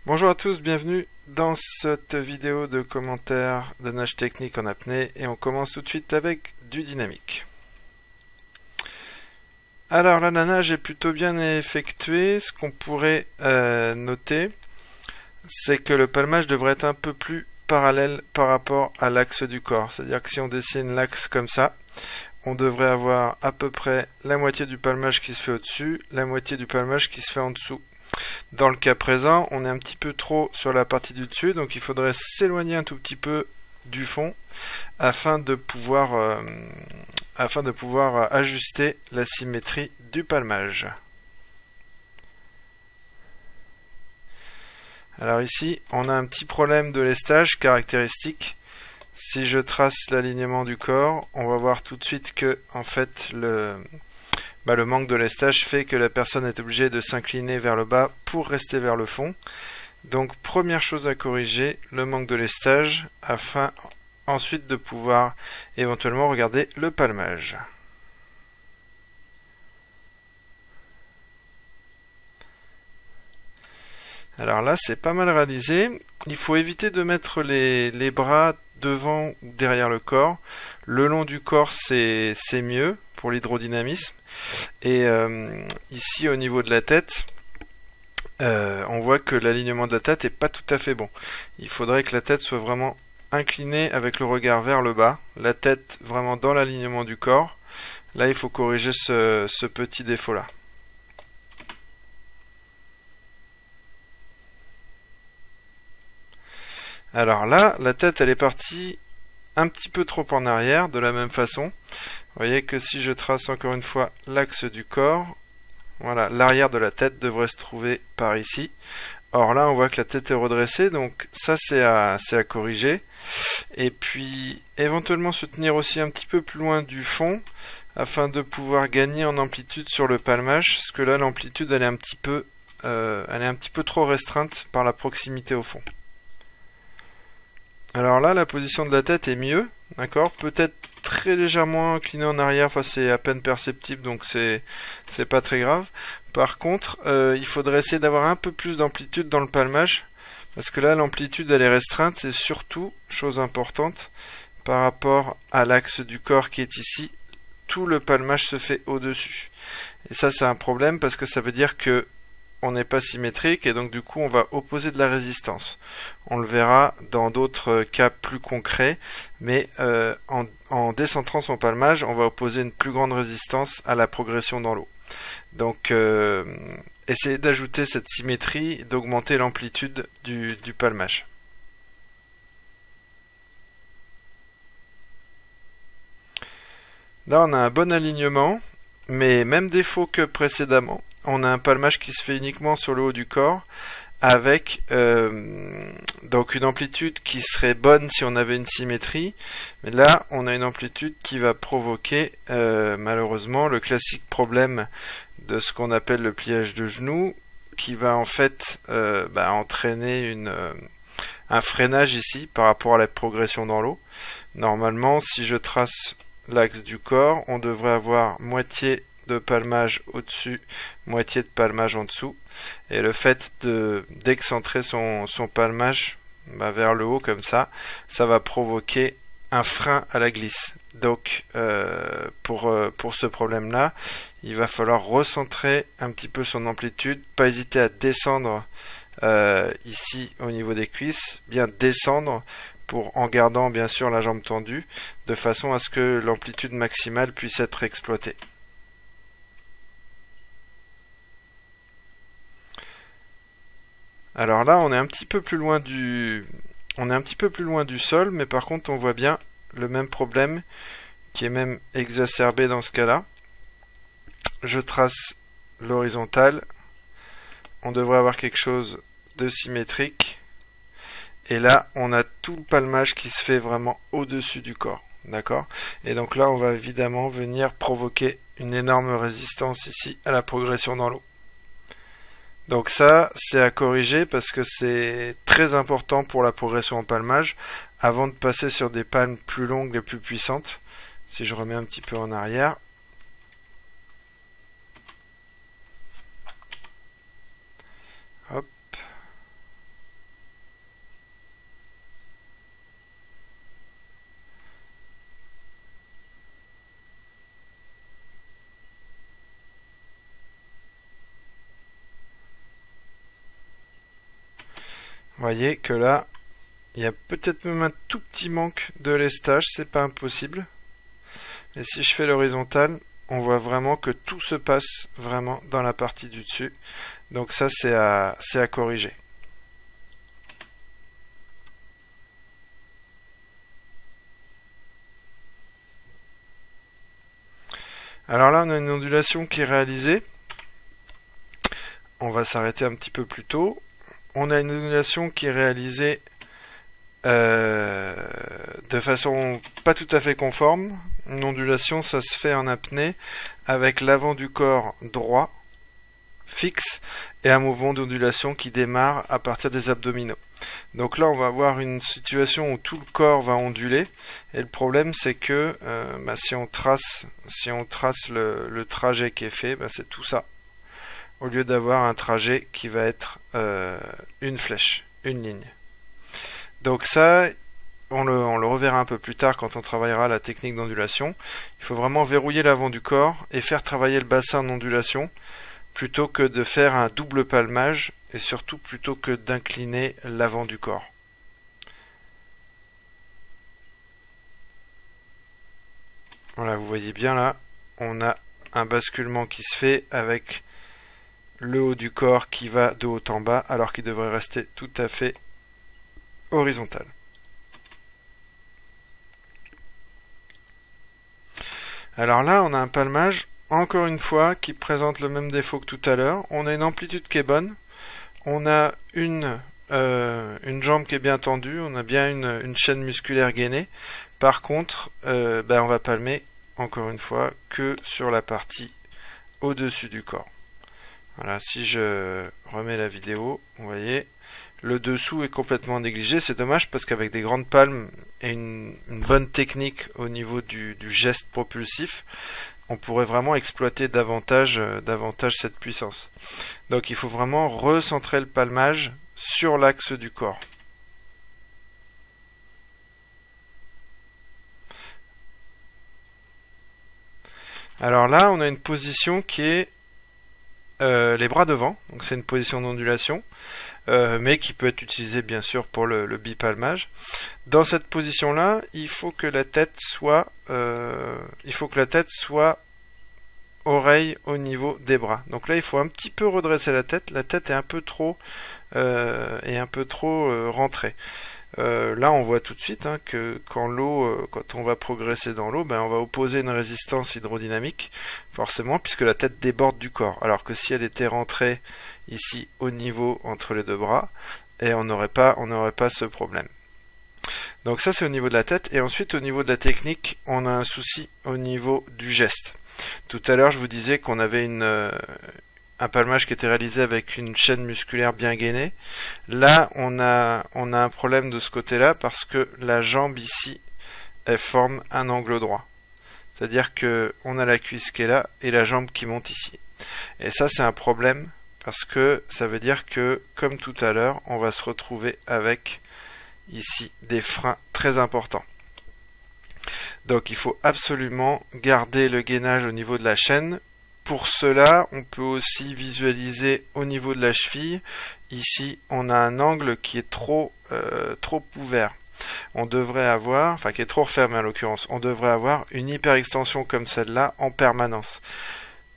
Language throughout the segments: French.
Bonjour à tous, bienvenue dans cette vidéo de commentaires de nage technique en apnée et on commence tout de suite avec du dynamique. Alors là, la nage est plutôt bien effectuée. Ce qu'on pourrait noter, c'est que le palmage devrait être un peu plus parallèle par rapport à l'axe du corps. C'est-à-dire que si on dessine l'axe comme ça, on devrait avoir à peu près la moitié du palmage qui se fait au-dessus, la moitié du palmage qui se fait en dessous. Dans le cas présent, on est un petit peu trop sur la partie du dessus, donc il faudrait s'éloigner un tout petit peu du fond afin de pouvoir ajuster la symétrie du palmage. Alors ici, on a un petit problème de lestage caractéristique. Si je trace l'alignement du corps, on va voir tout de suite que en fait le manque de lestage fait que la personne est obligée de s'incliner vers le bas pour rester vers le fond. Donc première chose à corriger, le manque de lestage, afin ensuite de pouvoir éventuellement regarder le palmage. Alors là, c'est pas mal réalisé. Il faut éviter de mettre les bras devant ou derrière le corps. Le long du corps, c'est mieux pour l'hydrodynamisme. Et ici, au niveau de la tête, on voit que l'alignement de la tête est pas tout à fait bon. Il faudrait que la tête soit vraiment inclinée avec le regard vers le bas, la tête vraiment dans l'alignement du corps. Là, il faut corriger ce petit défaut-là. Alors là, la tête, elle est partie un petit peu trop en arrière, de la même façon. Vous voyez que si je trace encore une fois l'axe du corps, voilà, l'arrière de la tête devrait se trouver par ici. Or là, on voit que la tête est redressée, donc ça c'est à corriger. Et puis, éventuellement se tenir aussi un petit peu plus loin du fond, afin de pouvoir gagner en amplitude sur le palmage, parce que là, l'amplitude, elle est un petit peu trop restreinte par la proximité au fond. Alors là, la position de la tête est mieux, d'accord? Peut-être très légèrement incliné en arrière, enfin c'est à peine perceptible, donc c'est pas très grave. Par contre, il faudrait essayer d'avoir un peu plus d'amplitude dans le palmage, parce que là l'amplitude elle est restreinte, et surtout, chose importante, par rapport à l'axe du corps qui est ici, tout le palmage se fait au-dessus. Et ça c'est un problème, parce que ça veut dire que on n'est pas symétrique et donc du coup on va opposer de la résistance. On le verra dans d'autres cas plus concrets, mais en décentrant son palmage, on va opposer une plus grande résistance à la progression dans l'eau. Donc essayez d'ajouter cette symétrie, d'augmenter l'amplitude du palmage. Là on a un bon alignement, mais même défaut que précédemment. On a un palmage qui se fait uniquement sur le haut du corps, avec donc une amplitude qui serait bonne si on avait une symétrie, mais là on a une amplitude qui va provoquer malheureusement le classique problème de ce qu'on appelle le pliage de genou, qui va en fait entraîner un freinage ici par rapport à la progression dans l'eau. Normalement, si je trace l'axe du corps, on devrait avoir moitié de palmage au-dessus, moitié de palmage en dessous, et le fait d'excentrer son palmage vers le haut comme ça va provoquer un frein à la glisse. Donc pour ce problème là, il va falloir recentrer un petit peu son amplitude, pas hésiter à descendre ici au niveau des cuisses, bien descendre en gardant bien sûr la jambe tendue, de façon à ce que l'amplitude maximale puisse être exploitée. Alors là, on est un petit peu plus loin du sol, mais par contre, on voit bien le même problème qui est même exacerbé dans ce cas-là. Je trace l'horizontale. On devrait avoir quelque chose de symétrique. Et là, on a tout le palmage qui se fait vraiment au-dessus du corps. D'accord? Et donc là, on va évidemment venir provoquer une énorme résistance ici à la progression dans l'eau. Donc ça, c'est à corriger parce que c'est très important pour la progression en palmage avant de passer sur des palmes plus longues et plus puissantes. Si je remets un petit peu en arrière. Hop. Vous voyez que là, il y a peut-être même un tout petit manque de lestage, c'est pas impossible. Et si je fais l'horizontale, on voit vraiment que tout se passe vraiment dans la partie du dessus. Donc ça, c'est à corriger. Alors là, on a une ondulation qui est réalisée. On va s'arrêter un petit peu plus tôt. On a une ondulation qui est réalisée de façon pas tout à fait conforme. Une ondulation, ça se fait en apnée avec l'avant du corps droit, fixe, et un mouvement d'ondulation qui démarre à partir des abdominaux. Donc là, on va avoir une situation où tout le corps va onduler, et le problème, c'est que si on trace le trajet qui est fait, c'est tout ça, au lieu d'avoir un trajet qui va être une flèche, une ligne. Donc ça, on le reverra un peu plus tard quand on travaillera la technique d'ondulation. Il faut vraiment verrouiller l'avant du corps et faire travailler le bassin d'ondulation plutôt que de faire un double palmage et surtout plutôt que d'incliner l'avant du corps. Voilà, vous voyez bien là, on a un basculement qui se fait avec le haut du corps qui va de haut en bas alors qu'il devrait rester tout à fait horizontal. Alors là, on a un palmage, encore une fois, qui présente le même défaut que tout à l'heure. On a une amplitude qui est bonne, on a une jambe qui est bien tendue, on a bien une chaîne musculaire gainée. Par contre, on va palmer, encore une fois, que sur la partie au-dessus du corps. Voilà, si je remets la vidéo, vous voyez, le dessous est complètement négligé. C'est dommage parce qu'avec des grandes palmes et une bonne technique au niveau du geste propulsif, on pourrait vraiment exploiter davantage cette puissance. Donc il faut vraiment recentrer le palmage sur l'axe du corps. Alors là, on a une position qui est les bras devant, donc c'est une position d'ondulation, mais qui peut être utilisée bien sûr pour le bipalmage. Dans cette position-là, il faut que la tête soit oreille au niveau des bras. Donc là, il faut un petit peu redresser la tête. La tête est un peu trop rentrée. Là, on voit tout de suite que quand on va progresser dans l'eau, on va opposer une résistance hydrodynamique, forcément, puisque la tête déborde du corps. Alors que si elle était rentrée ici au niveau entre les deux bras, et on n'aurait pas ce problème. Donc ça, c'est au niveau de la tête. Et ensuite, au niveau de la technique, on a un souci au niveau du geste. Tout à l'heure, je vous disais qu'on avait un palmage qui était réalisé avec une chaîne musculaire bien gainée. Là, on a un problème de ce côté-là parce que la jambe ici, elle forme un angle droit. C'est-à-dire que on a la cuisse qui est là et la jambe qui monte ici. Et ça, c'est un problème parce que ça veut dire que, comme tout à l'heure, on va se retrouver avec ici des freins très importants. Donc, il faut absolument garder le gainage au niveau de la chaîne. Pour cela, on peut aussi visualiser au niveau de la cheville. Ici, on a un angle qui est trop ouvert. On devrait avoir, qui est trop refermé en l'occurrence, on devrait avoir une hyperextension comme celle-là en permanence.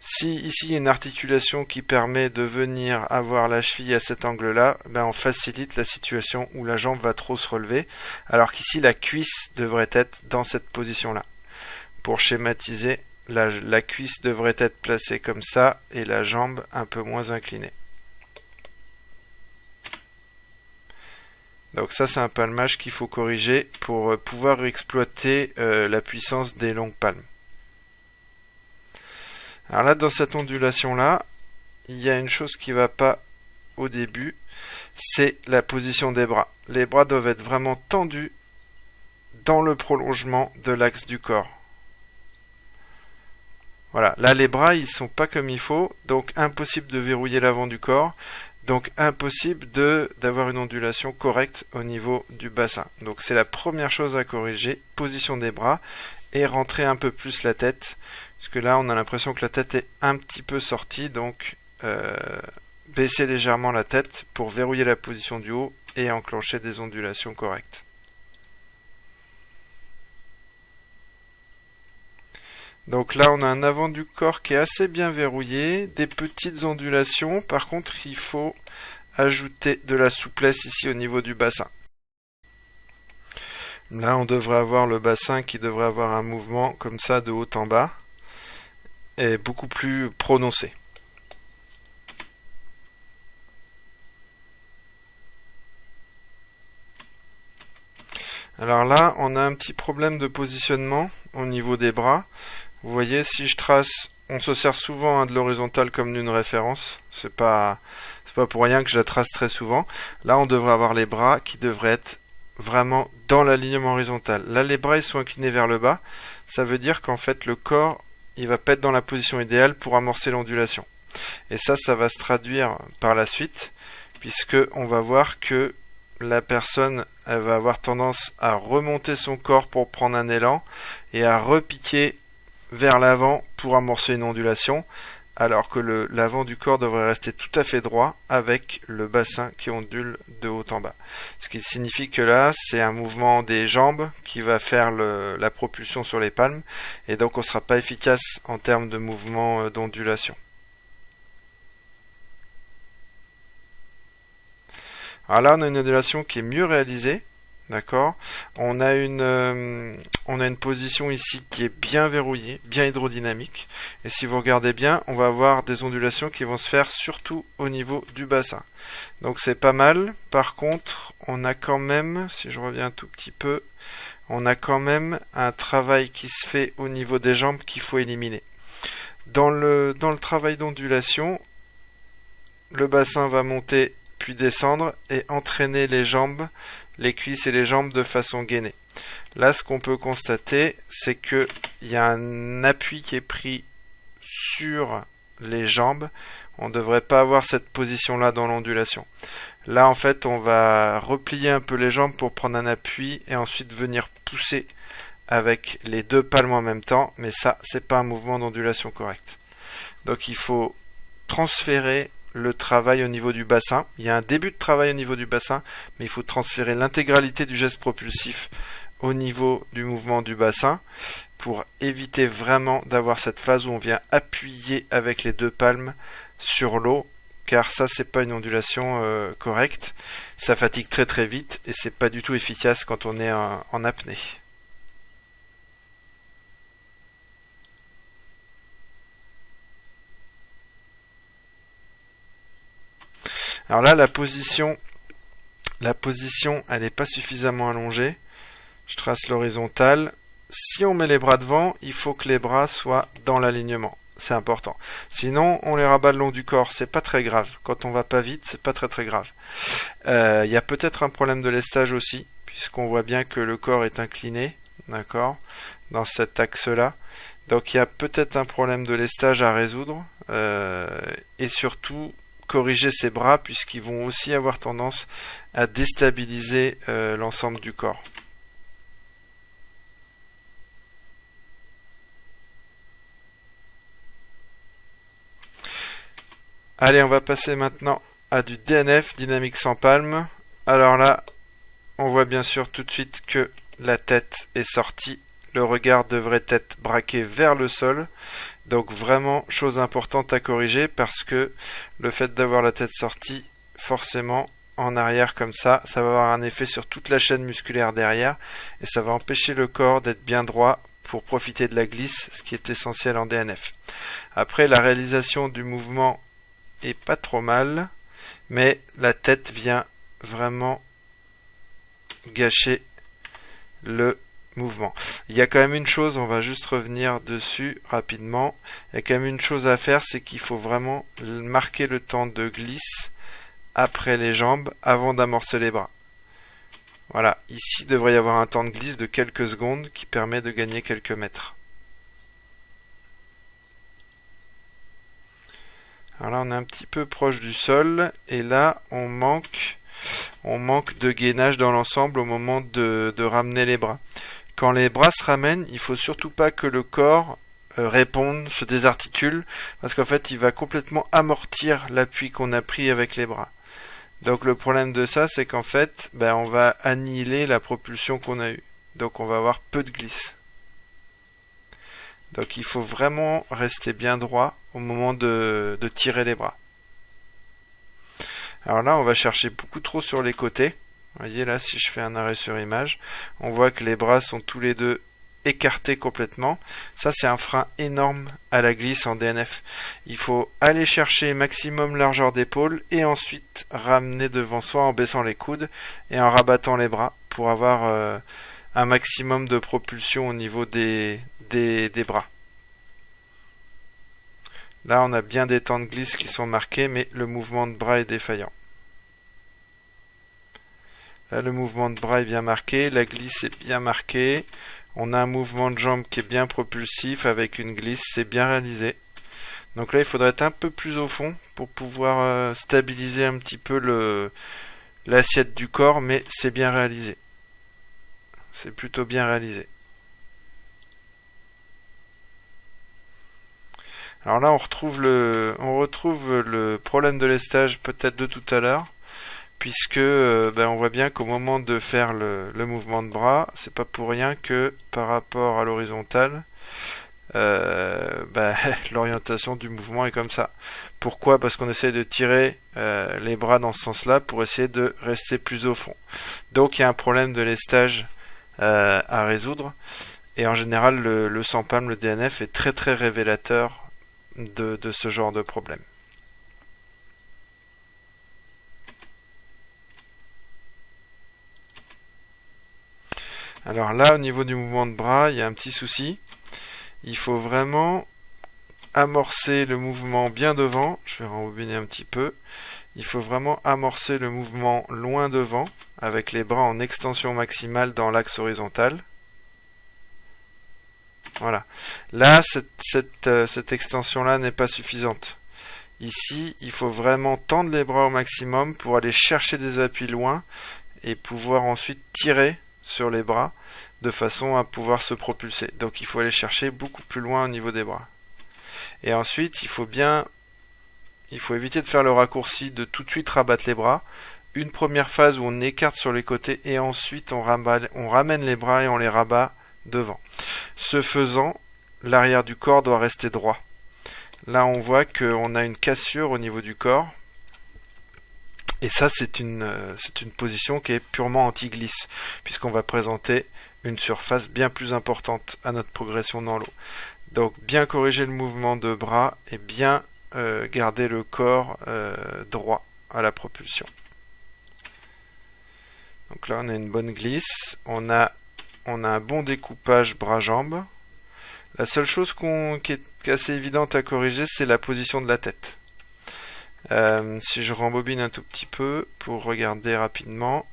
Si ici il y a une articulation qui permet de venir avoir la cheville à cet angle-là, on facilite la situation où la jambe va trop se relever, alors qu'ici la cuisse devrait être dans cette position-là. Pour schématiser, la cuisse devrait être placée comme ça et la jambe un peu moins inclinée. Donc ça, c'est un palmage qu'il faut corriger pour pouvoir exploiter la puissance des longues palmes. Alors là, dans cette ondulation-là, il y a une chose qui ne va pas au début, c'est la position des bras. Les bras doivent être vraiment tendus dans le prolongement de l'axe du corps. Voilà, là les bras ils sont pas comme il faut, donc impossible de verrouiller l'avant du corps, donc impossible d'avoir une ondulation correcte au niveau du bassin. Donc c'est la première chose à corriger, position des bras et rentrer un peu plus la tête, parce que là on a l'impression que la tête est un petit peu sortie, donc baisser légèrement la tête pour verrouiller la position du haut et enclencher des ondulations correctes. Donc là, on a un avant du corps qui est assez bien verrouillé, des petites ondulations. Par contre, il faut ajouter de la souplesse ici au niveau du bassin. Là, on devrait avoir le bassin qui devrait avoir un mouvement comme ça de haut en bas et beaucoup plus prononcé. Alors là, on a un petit problème de positionnement au niveau des bras. Vous voyez, si je trace, on se sert souvent de l'horizontale comme d'une référence. C'est pas pour rien que je la trace très souvent. Là, on devrait avoir les bras qui devraient être vraiment dans l'alignement horizontal. Là, les bras ils sont inclinés vers le bas. Ça veut dire qu'en fait, le corps, il va pas être dans la position idéale pour amorcer l'ondulation. Et ça va se traduire par la suite, puisque on va voir que la personne, elle va avoir tendance à remonter son corps pour prendre un élan et à repiquer vers l'avant pour amorcer une ondulation, alors que l'avant du corps devrait rester tout à fait droit avec le bassin qui ondule de haut en bas. Ce qui signifie que là, c'est un mouvement des jambes qui va faire la propulsion sur les palmes, et donc on ne sera pas efficace en termes de mouvement d'ondulation. Alors là, on a une ondulation qui est mieux réalisée. D'accord. On a une position ici qui est bien verrouillée, bien hydrodynamique. Et si vous regardez bien, on va avoir des ondulations qui vont se faire surtout au niveau du bassin. Donc c'est pas mal. Par contre, on a quand même, si je reviens un tout petit peu, on a quand même un travail qui se fait au niveau des jambes qu'il faut éliminer. Dans le travail d'ondulation, le bassin va monter puis descendre et entraîner les jambes, les cuisses et les jambes de façon gainée. Là, ce qu'on peut constater, c'est qu'il y a un appui qui est pris sur les jambes. On ne devrait pas avoir cette position-là dans l'ondulation. Là, en fait, on va replier un peu les jambes pour prendre un appui et ensuite venir pousser avec les deux palmes en même temps. Mais ça, c'est pas un mouvement d'ondulation correct. Donc, il faut transférer le travail au niveau du bassin. Il y a un début de travail au niveau du bassin, mais il faut transférer l'intégralité du geste propulsif au niveau du mouvement du bassin pour éviter vraiment d'avoir cette phase où on vient appuyer avec les deux palmes sur l'eau, car ça c'est pas une ondulation correcte. Ça fatigue très très vite et c'est pas du tout efficace quand on est en apnée. Alors là, la position, elle n'est pas suffisamment allongée. Je trace l'horizontale. Si on met les bras devant, il faut que les bras soient dans l'alignement. C'est important. Sinon, on les rabat le long du corps. C'est pas très grave. Quand on va pas vite, c'est pas très très grave. Il y a peut-être un problème de lestage aussi, puisqu'on voit bien que le corps est incliné, d'accord, dans cet axe-là. Donc il y a peut-être un problème de lestage à résoudre. Et surtout, corriger ses bras puisqu'ils vont aussi avoir tendance à déstabiliser l'ensemble du corps. Allez, on va passer maintenant à du DNF, dynamique sans palme. Alors là, on voit bien sûr tout de suite que la tête est sortie. Le regard devrait être braqué vers le sol. Donc vraiment, chose importante à corriger parce que le fait d'avoir la tête sortie, forcément, en arrière comme ça va avoir un effet sur toute la chaîne musculaire derrière et ça va empêcher le corps d'être bien droit pour profiter de la glisse, ce qui est essentiel en DNF. Après, la réalisation du mouvement est pas trop mal, mais la tête vient vraiment gâcher le mouvement. Il y a quand même une chose, on va juste revenir dessus rapidement. Il y a quand même une chose à faire, c'est qu'il faut vraiment marquer le temps de glisse après les jambes avant d'amorcer les bras. Voilà, ici il devrait y avoir un temps de glisse de quelques secondes qui permet de gagner quelques mètres. Alors là on est un petit peu proche du sol et là on manque de gainage dans l'ensemble au moment de ramener les bras. Quand les bras se ramènent, il faut surtout pas que le corps réponde, se désarticule, parce qu'en fait il va complètement amortir l'appui qu'on a pris avec les bras. Donc le problème de ça, c'est qu'en fait, on va annihiler la propulsion qu'on a eue. Donc on va avoir peu de glisse. Donc il faut vraiment rester bien droit au moment de tirer les bras. Alors là, on va chercher beaucoup trop sur les côtés. Vous voyez là, si je fais un arrêt sur image, on voit que les bras sont tous les deux écartés complètement. Ça, c'est un frein énorme à la glisse en DNF. Il faut aller chercher maximum largeur d'épaule et ensuite ramener devant soi en baissant les coudes et en rabattant les bras pour avoir un maximum de propulsion au niveau des bras. Là, on a bien des temps de glisse qui sont marqués, mais le mouvement de bras est défaillant. Là, le mouvement de bras est bien marqué, la glisse est bien marquée. On a un mouvement de jambe qui est bien propulsif avec une glisse, c'est bien réalisé. Donc là, il faudrait être un peu plus au fond pour pouvoir stabiliser un petit peu l'assiette du corps, mais c'est bien réalisé. C'est plutôt bien réalisé. Alors là, on retrouve le problème de lestage peut-être de tout à l'heure, puisque on voit bien qu'au moment de faire le mouvement de bras, c'est pas pour rien que par rapport à l'horizontale, l'orientation du mouvement est comme ça. Pourquoi? Parce qu'on essaie de tirer les bras dans ce sens-là pour essayer de rester plus au fond. Donc il y a un problème de lestage à résoudre, et en général le sans palme, le DNF est très très révélateur de ce genre de problème. Alors là, au niveau du mouvement de bras, il y a un petit souci. Il faut vraiment amorcer le mouvement bien devant. Je vais rembobiner un petit peu. Il faut vraiment amorcer le mouvement loin devant, avec les bras en extension maximale dans l'axe horizontal. Voilà. Là, cette extension-là n'est pas suffisante. Ici, il faut vraiment tendre les bras au maximum pour aller chercher des appuis loin et pouvoir ensuite tirer sur les bras de façon à pouvoir se propulser. Donc il faut aller chercher beaucoup plus loin au niveau des bras. Et ensuite, il faut éviter de faire le raccourci de tout de suite rabattre les bras. Une première phase où on écarte sur les côtés et ensuite on ramène les bras et on les rabat devant. Ce faisant, l'arrière du corps doit rester droit. Là, on voit qu'on a une cassure au niveau du corps. Et ça, c'est une position qui est purement anti-glisse, puisqu'on va présenter une surface bien plus importante à notre progression dans l'eau. Donc, bien corriger le mouvement de bras et bien garder le corps droit à la propulsion. Donc là, on a une bonne glisse. On a un bon découpage bras-jambes. La seule chose qui est assez évidente à corriger, c'est la position de la tête. Si je rembobine un tout petit peu pour regarder rapidement,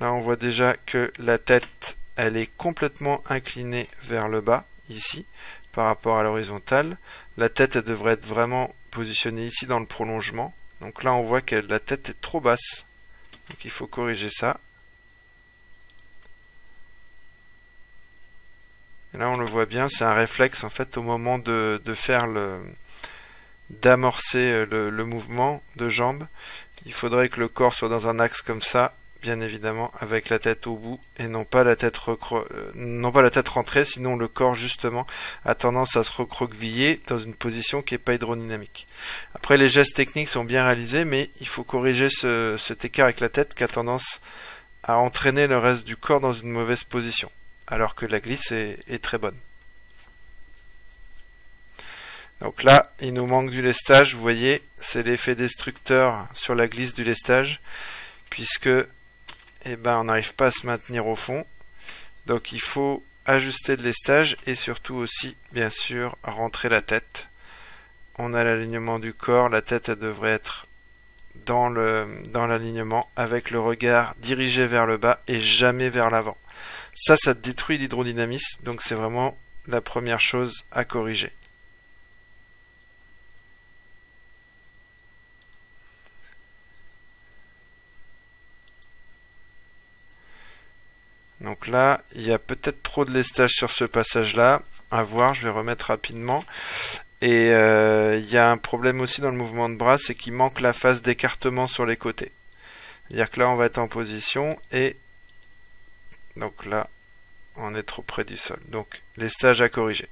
là on voit déjà que la tête elle est complètement inclinée vers le bas ici par rapport à l'horizontale. La tête elle devrait être vraiment positionnée ici dans le prolongement. Donc là on voit que la tête est trop basse, donc il faut corriger ça. Et là on le voit bien, c'est un réflexe en fait au moment de faire d'amorcer le mouvement de jambe. Il faudrait que le corps soit dans un axe comme ça, bien évidemment, avec la tête au bout et non pas la tête rentrée, sinon le corps justement a tendance à se recroqueviller dans une position qui n'est pas hydrodynamique. Après, les gestes techniques sont bien réalisés, mais il faut corriger cet écart avec la tête qui a tendance à entraîner le reste du corps dans une mauvaise position, alors que la glisse est très bonne. Donc là, il nous manque du lestage, vous voyez, c'est l'effet destructeur sur la glisse du lestage, puisque on n'arrive pas à se maintenir au fond. Donc il faut ajuster le lestage et surtout aussi, bien sûr, rentrer la tête. On a l'alignement du corps, la tête elle devrait être dans l'alignement avec le regard dirigé vers le bas et jamais vers l'avant. Ça détruit l'hydrodynamisme, donc c'est vraiment la première chose à corriger. Donc là, il y a peut-être trop de lestage sur ce passage-là. À voir, je vais remettre rapidement. Et il y a un problème aussi dans le mouvement de bras, c'est qu'il manque la phase d'écartement sur les côtés. C'est-à-dire que là, on va être en position et donc là, on est trop près du sol. Donc, les stages à corriger.